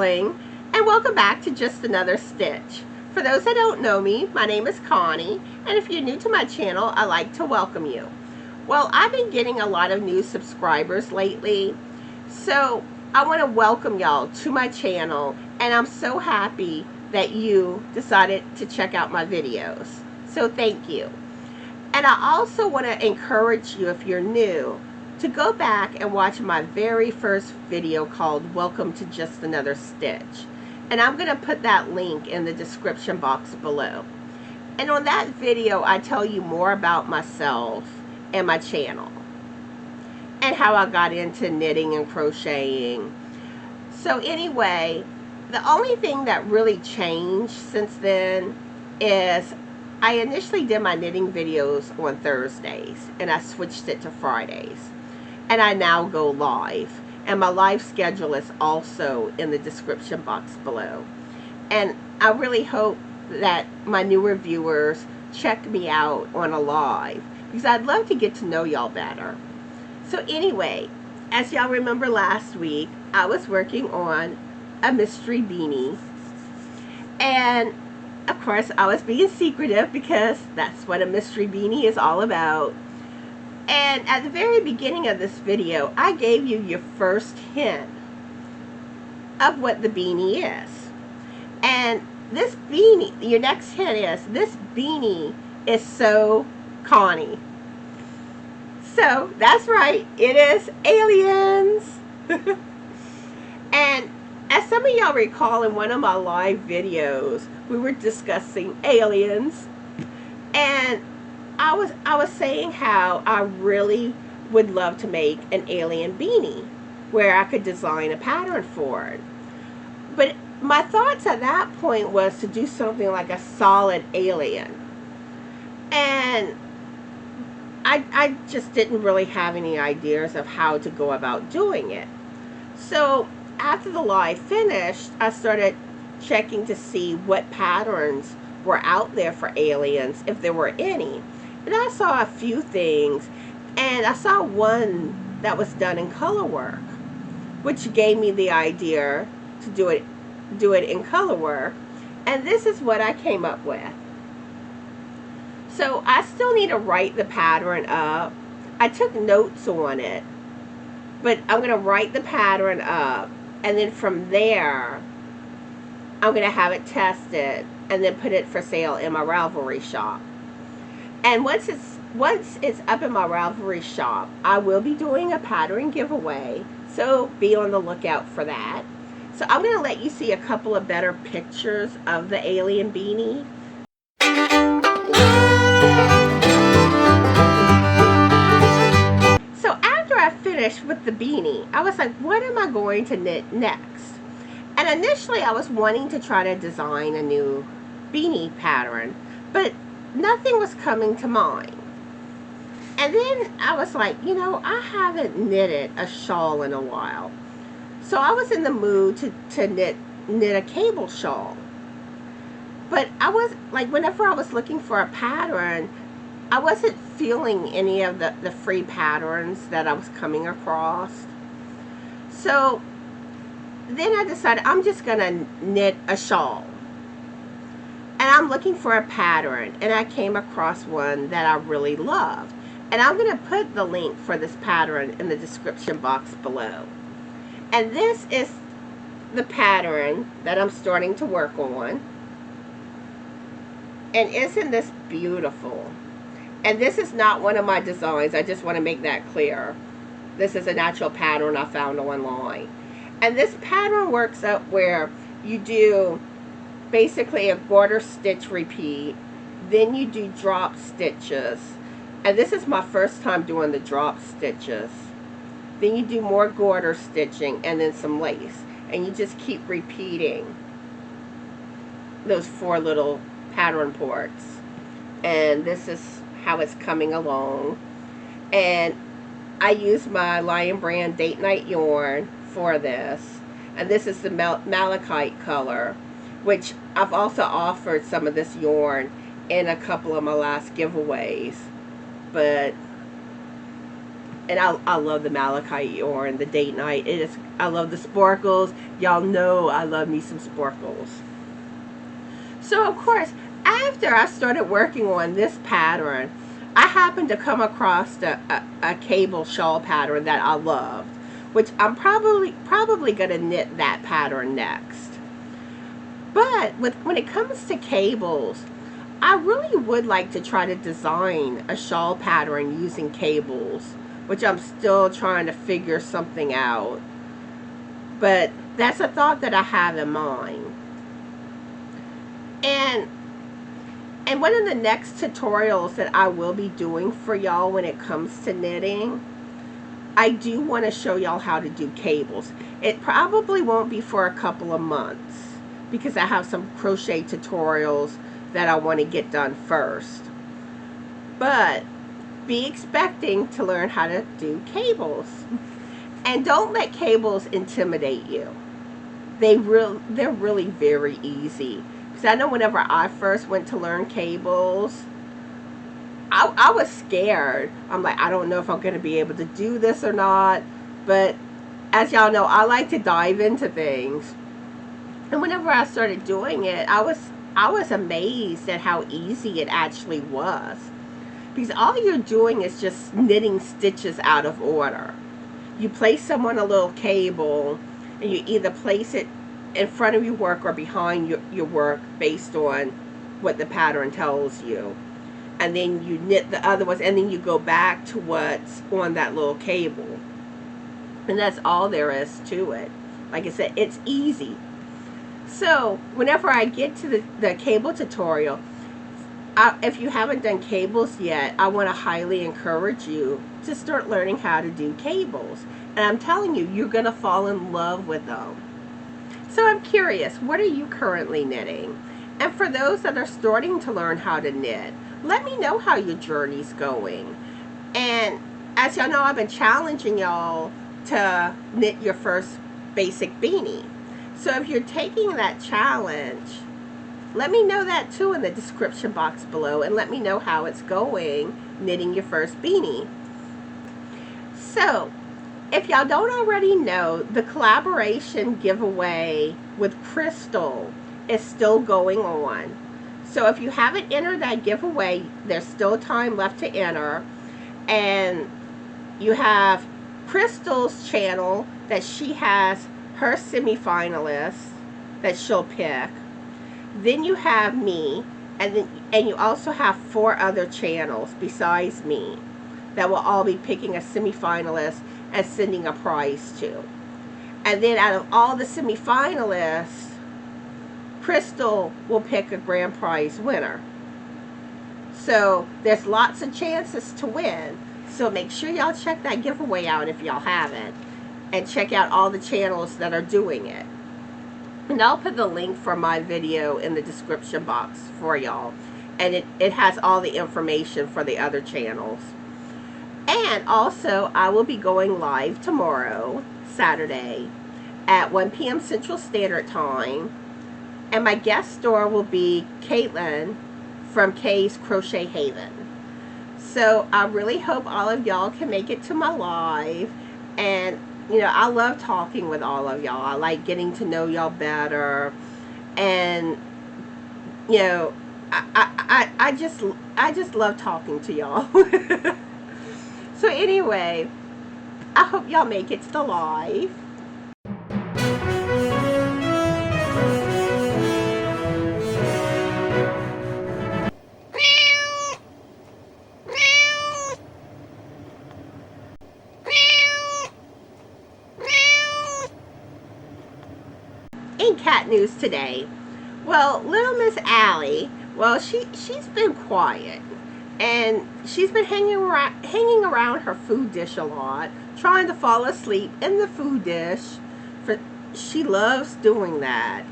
Sling, and welcome back to Just Another Stitch. For those that don't know me, my name is Connie, and if you're new to my channel, I'd like to welcome you. Well, I've been getting a lot of new subscribers lately, so I want to welcome y'all to my channel, and I'm so happy that you decided to check out my videos. So thank you. And I also want to encourage you, if you're new, to go back and watch my very first video called Welcome to Just Another Stitch. And I'm going to put that link in the description box below. And on that video, I tell you more about myself and my channel, and how I got into knitting and crocheting. So anyway, the only thing that really changed since then is I initially did my knitting videos on Thursdays, and I switched it to Fridays. And I now go live, and my live schedule is also in the description box below. And I really hope that my newer viewers check me out on a live, because I'd love to get to know y'all better. So anyway, as y'all remember last week, I was working on a mystery beanie, and of course I was being secretive because that's what a mystery beanie is all about. And at the very beginning of this video, I gave you your first hint of what the beanie is. And this beanie, your next hint is, this beanie is so Connie. So, that's right, it is aliens. And as some of y'all recall, in one of my live videos, we were discussing aliens. And I was saying how I really would love to make an alien beanie where I could design a pattern for it. But my thoughts at that point was to do something like a solid alien. And I just didn't really have any ideas of how to go about doing it. So after the live finished, I started checking to see what patterns were out there for aliens, if there were any. And I saw a few things, and I saw one that was done in color work, which gave me the idea to do it in color work. And this is what I came up with. So I still need to write the pattern up. I took notes on it, but I'm going to write the pattern up, and then from there I'm going to have it tested and then put it for sale in my Ravelry shop. And once it's up in my Ravelry shop, I will be doing a pattern giveaway, so be on the lookout for that. So I'm going to let you see a couple of better pictures of the alien beanie. So after I finished with the beanie, I was like, what am I going to knit next? And initially I was wanting to try to design a new beanie pattern, but nothing was coming to mind. And then I was like, you know, I haven't knitted a shawl in a while. So I was in the mood to knit a cable shawl. But I was like, whenever I was looking for a pattern, I wasn't feeling any of the free patterns that I was coming across. So then I decided I'm just gonna knit a shawl. And I'm looking for a pattern, and I came across one that I really loved. And I'm going to put the link for this pattern in the description box below. And this is the pattern that I'm starting to work on. And isn't this beautiful? And this is not one of my designs. I just want to make that clear. This is an actual pattern I found online. And this pattern works out where you do basically a garter stitch repeat, then you do drop stitches, and this is my first time doing the drop stitches. Then you do more garter stitching, and then some lace, and you just keep repeating those 4 little pattern parts. And this is how it's coming along. And I use my Lion Brand Date Night yarn for this, and this is the malachite color, which I've also offered some of this yarn in a couple of my last giveaways. But And I love the malachite yarn, the date night. I love the sparkles. Y'all know I love me some sparkles. So of course, after I started working on this pattern, I happened to come across a cable shawl pattern that I loved, which I'm probably going to knit that pattern next. But when it comes to cables, I really would like to try to design a shawl pattern using cables, which I'm still trying to figure something out. But that's a thought that I have in mind. And one of the next tutorials that I will be doing for y'all when it comes to knitting, I do want to show y'all how to do cables. It probably won't be for a couple of months because I have some crochet tutorials that I want to get done first. But be expecting to learn how to do cables. And don't let cables intimidate you. They're really very easy. Because I know whenever I first went to learn cables, I was scared. I'm like, I don't know if I'm going to be able to do this or not. But as y'all know, I like to dive into things. And whenever I started doing it, I was amazed at how easy it actually was. Because all you're doing is just knitting stitches out of order. You place them on a little cable, and you either place it in front of your work or behind your work based on what the pattern tells you. And then you knit the other ones, and then you go back to what's on that little cable. And that's all there is to it. Like I said, it's easy. So whenever I get to the cable tutorial, if you haven't done cables yet, I want to highly encourage you to start learning how to do cables. And I'm telling you, you're going to fall in love with them. So I'm curious, what are you currently knitting? And for those that are starting to learn how to knit, let me know how your journey's going. And as y'all know, I've been challenging y'all to knit your first basic beanie. So if you're taking that challenge, let me know that too in the description box below, and let me know how it's going knitting your first beanie. So if y'all don't already know, the collaboration giveaway with Krystal is still going on. So if you haven't entered that giveaway, there's still time left to enter. And you have Krystal's channel that she has her semi-finalists that she'll pick. Then you have me, and you also have 4 other channels besides me that will all be picking a semi-finalist and sending a prize to. And then out of all the semi-finalists, Krystal will pick a grand prize winner. So there's lots of chances to win. So make sure y'all check that giveaway out if y'all haven't. And check out all the channels that are doing it. And I'll put the link for my video in the description box for y'all. And it has all the information for the other channels. And also, I will be going live tomorrow, Saturday, at 1 p.m. Central Standard Time. And my guest star will be Caitlin from Kay's Crochet Haven. So I really hope all of y'all can make it to my live. And you know, I love talking with all of y'all. I like getting to know y'all better. And you know, I just love talking to y'all. So anyway, I hope y'all make it to the live. In cat news today, well, little Miss Allie, well, she's been quiet, and she's been hanging around her food dish a lot, trying to fall asleep in the food dish. She loves doing that,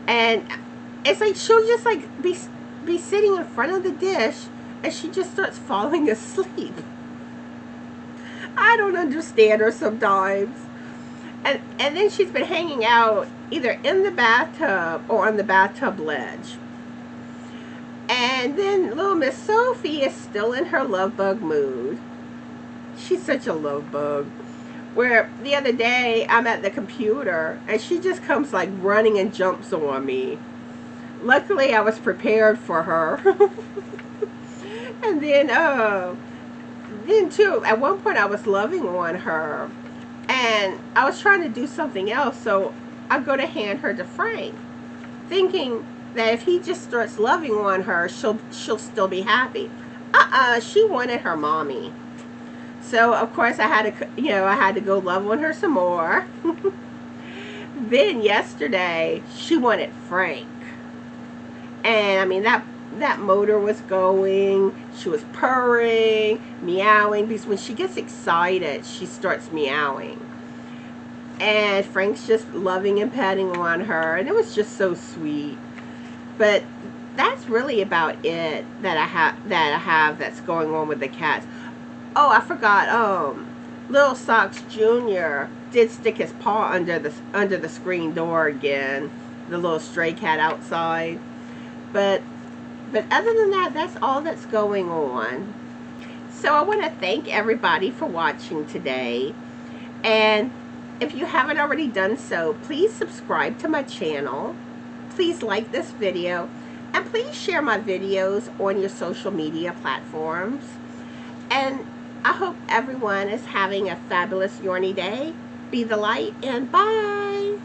and it's like she'll just like be sitting in front of the dish, and she just starts falling asleep. I don't understand her sometimes. And then she's been hanging out either in the bathtub or on the bathtub ledge. And then little Miss Sophie is still in her love bug mood. She's such a love bug. Where the other day I'm at the computer and she just comes like running and jumps on me. Luckily I was prepared for her. And then too, at one point I was loving on her and I was trying to do something else, so I go to hand her to Frank, thinking that if he just starts loving on her, she'll still be happy. She wanted her mommy. So of course I had to go love on her some more. Then yesterday she wanted Frank. And I mean that motor was going. She was purring, meowing, because when she gets excited, she starts meowing. And Frank's just loving and petting on her, and it was just so sweet. But that's really about it that I have that's going on with the cats. Oh, I forgot. Little Socks Jr. did stick his paw under the screen door again. The little stray cat outside. But other than that, that's all that's going on. So I want to thank everybody for watching today. And if you haven't already done so, please subscribe to my channel. Please like this video. And please share my videos on your social media platforms. And I hope everyone is having a fabulous Yorny day. Be the light and bye.